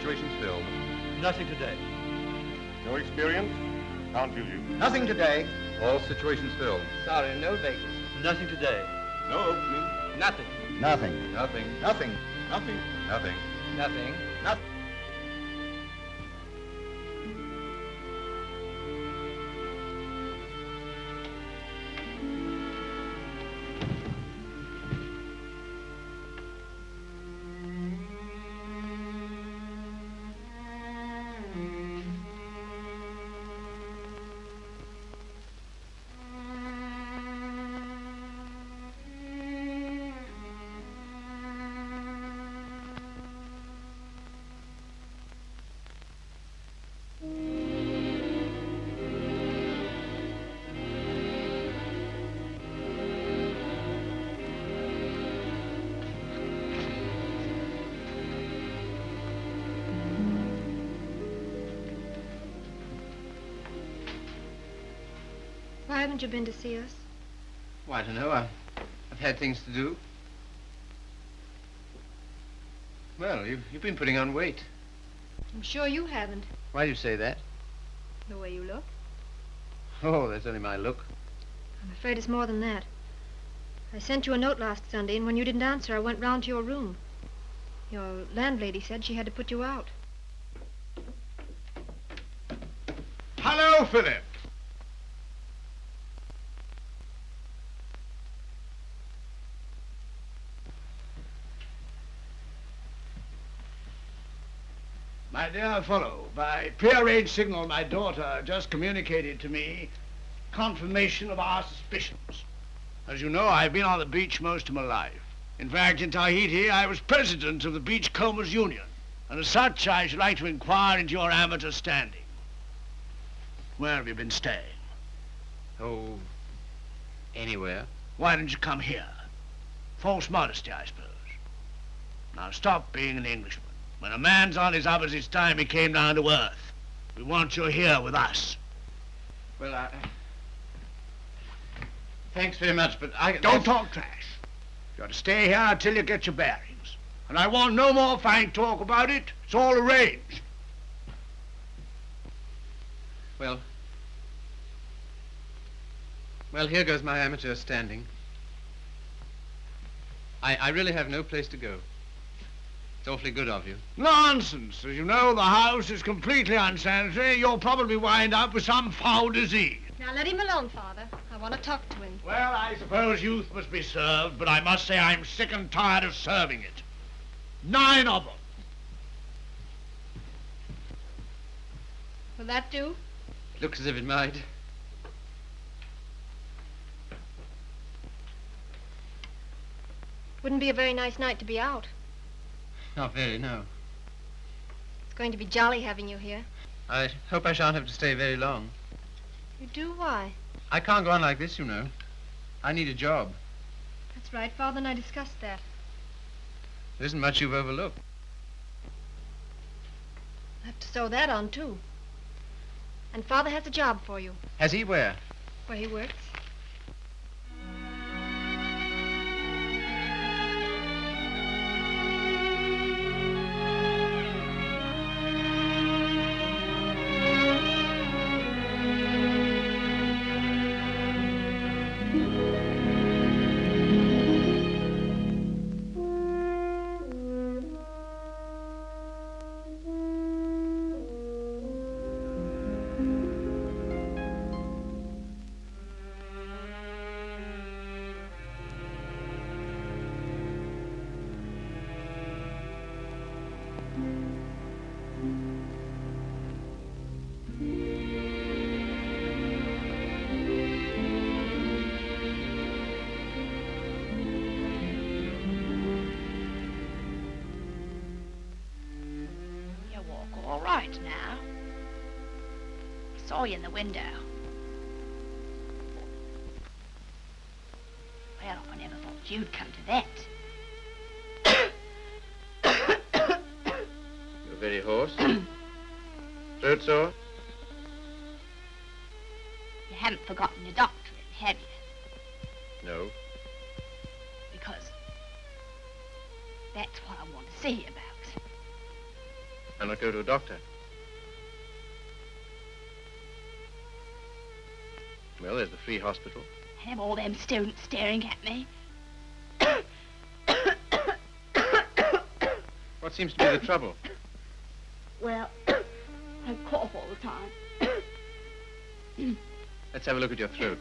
situations filled?
Nothing today.
No experience? Can't fill you.
Nothing today.
All situations filled.
Sorry, no vacancy.
Nothing today.
No opening.
Nothing.
Nothing. Nothing.
Nothing.
Nothing. Nothing.
Nothing.
Nothing.
Why haven't you been to see us?
Well, I don't know. I've had things to do. Well, you've been putting on weight.
I'm sure you haven't,
Why do you say that?
the way you look.
Oh, that's only my look.
I'm afraid it's more than that. I sent you a note last Sunday, and when you didn't answer, I went round to your room. Your landlady said she had to put you out.
Hello, Philip. My dear fellow, by prearranged signal, my daughter just communicated to me confirmation of our suspicions. As you know, I've been on the beach most of my life. In fact, in Tahiti, I was president of the Beachcombers Union, and as such, I should like to inquire into your amateur standing. Where have you been staying?
Oh, anywhere.
Why didn't you come here? False modesty, I suppose. Now stop being an Englishman. When a man's on his uppers, it's time he came down to earth. We want you here with us.
Well, thanks very much, but I...
Don't talk trash. You ought to stay here until you get your bearings. And I want no more fine talk about it. It's all arranged.
Well, here goes my amateur standing. I really have no place to go. It's awfully good of you.
Nonsense. As you know, the house is completely unsanitary. You'll probably wind up with some foul disease.
Now let him alone, Father. I want to talk to him.
Well, I suppose youth must be served, but I must say I'm sick and tired of serving it. 9 of them.
Will that do?
Looks as if it might.
Wouldn't be a very nice night to be out.
Not very, no.
It's going to be jolly having you here.
I hope I shan't have to stay very long.
You do? Why?
I can't go on like this, you know. I need a job.
That's right. Father and I discussed that.
There isn't much you've overlooked.
I have to sew that on, too. And Father has a job for you.
Has he? Where?
Where he works.
All right now. I saw you in the window. Well, I never thought you'd come to that.
You're very hoarse. Throat sore?
You haven't forgotten your doctorate, have you?
No.
Because that's what I want to see you about.
I'll not go to a doctor. Well, there's the free hospital.
And have all them students staring at me.
What seems to be the trouble?
Well, I cough all the time.
Let's have a look at your throat.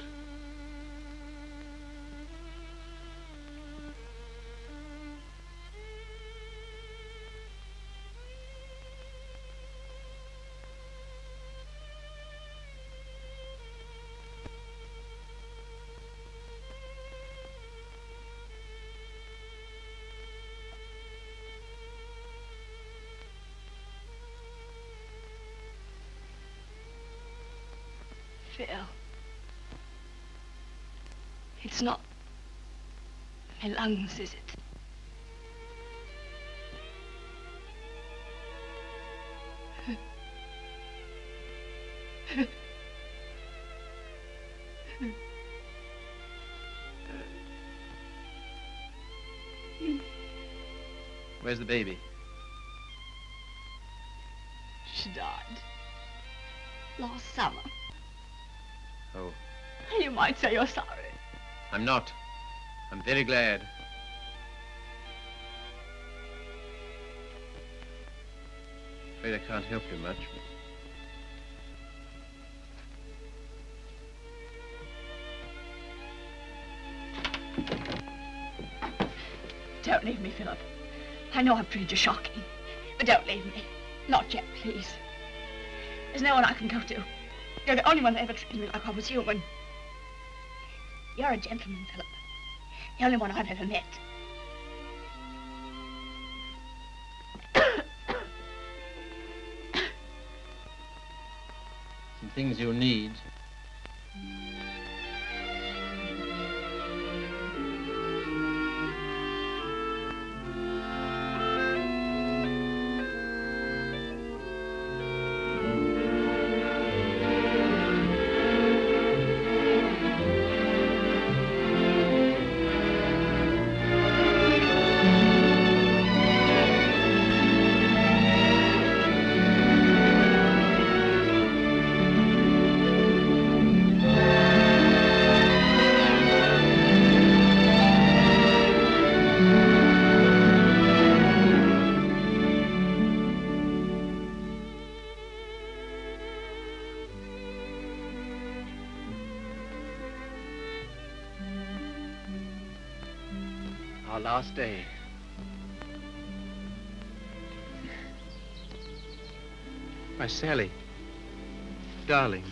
Phil. It's not my lungs, is it?
Where's the baby?
She died last summer.
Oh,
You might say you're sorry.
I'm not. I'm very glad. Afraid I can't help you much.
Don't leave me, Philip. I know I've treated you shocking, but don't leave me. Not yet, please. There's no one I can go to. You're the only one that ever treated me like I was human. You're a gentleman, Philip. The only one I've ever met.
Some things you need. Our last day. My Sally. Darling.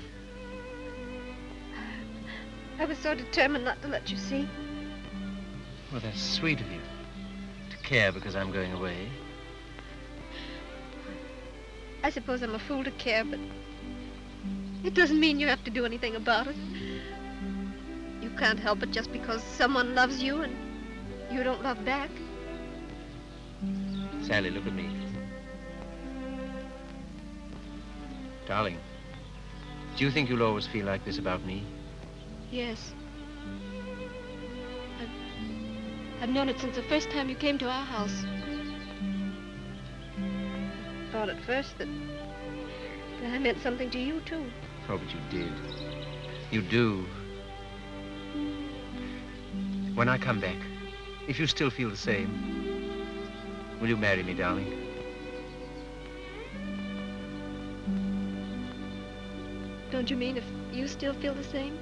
I was so determined not to let you see.
Well, that's sweet of you. To care because I'm going away.
I suppose I'm a fool to care, but it doesn't mean you have to do anything about it. You can't help it just because someone loves you and you don't love back.
Sally, look at me. Darling, do you think you'll always feel like this about me?
Yes. I've known it since the first time you came to our house. I thought at first that I meant something to you, too.
Oh, but you did. You do. When I come back, if you still feel the same, will you marry me, darling?
Don't you mean if you still feel the same?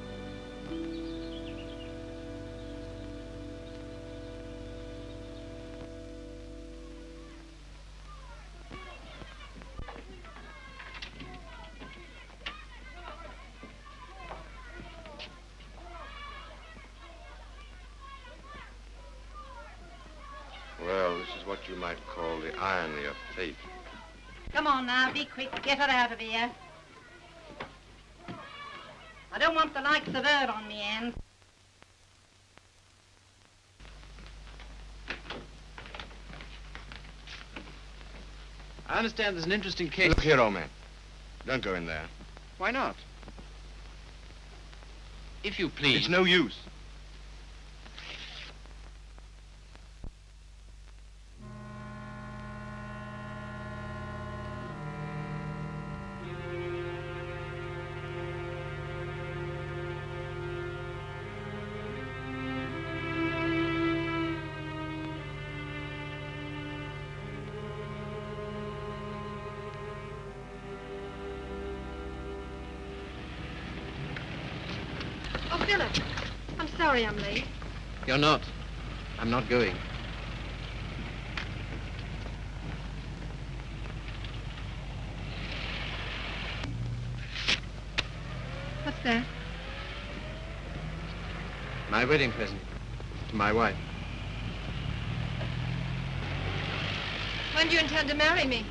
Well, this is what you might call the irony of fate.
Come on now, be quick. Get her out of here. I don't want the likes of her on me end.
I understand there's an interesting case.
Look here, old man. Don't go in there.
Why not? If you please.
It's no use.
Philip, I'm sorry I'm late.
You're not. I'm not going.
What's that?
My wedding present to my wife.
When do you intend to marry me?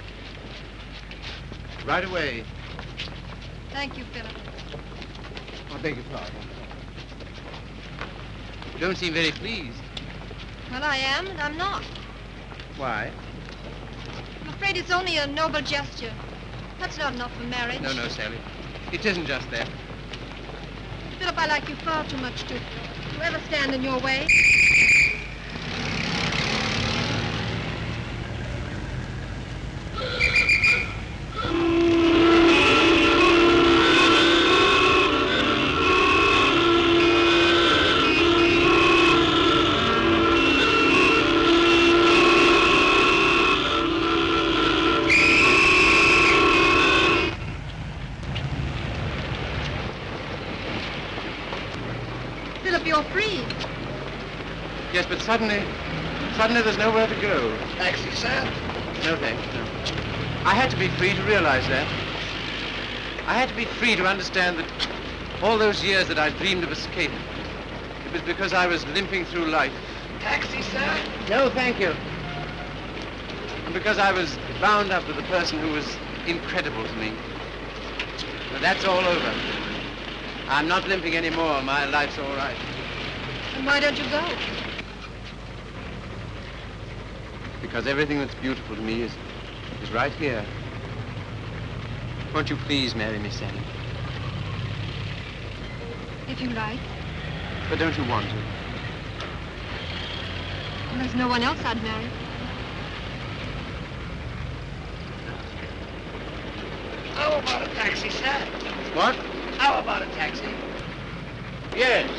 Right away.
Thank you, Philip.
I beg your pardon. You don't seem very pleased.
Well, I am, and I'm not.
Why?
I'm afraid it's only a noble gesture. That's not enough for marriage.
No, Sally. It isn't just that.
Philip, I like you far too much to ever stand in your way. Philip, you're free.
Yes, but suddenly there's nowhere to go.
Taxi, sir?
No, thanks, no. I had to be free to realize that. I had to be free to understand that all those years that I dreamed of escape, it was because I was limping through life.
Taxi, sir?
No, thank you. And because I was bound up with a person who was incredible to me. But that's all over. I'm not limping anymore. My life's all right.
And why don't you go?
Because everything that's beautiful to me is right here. Won't you please marry me, Sally?
If you like.
But don't you want to?
Well, there's no one else I'd marry.
How about a taxi, sir?
What?
How about a taxi?
Yes.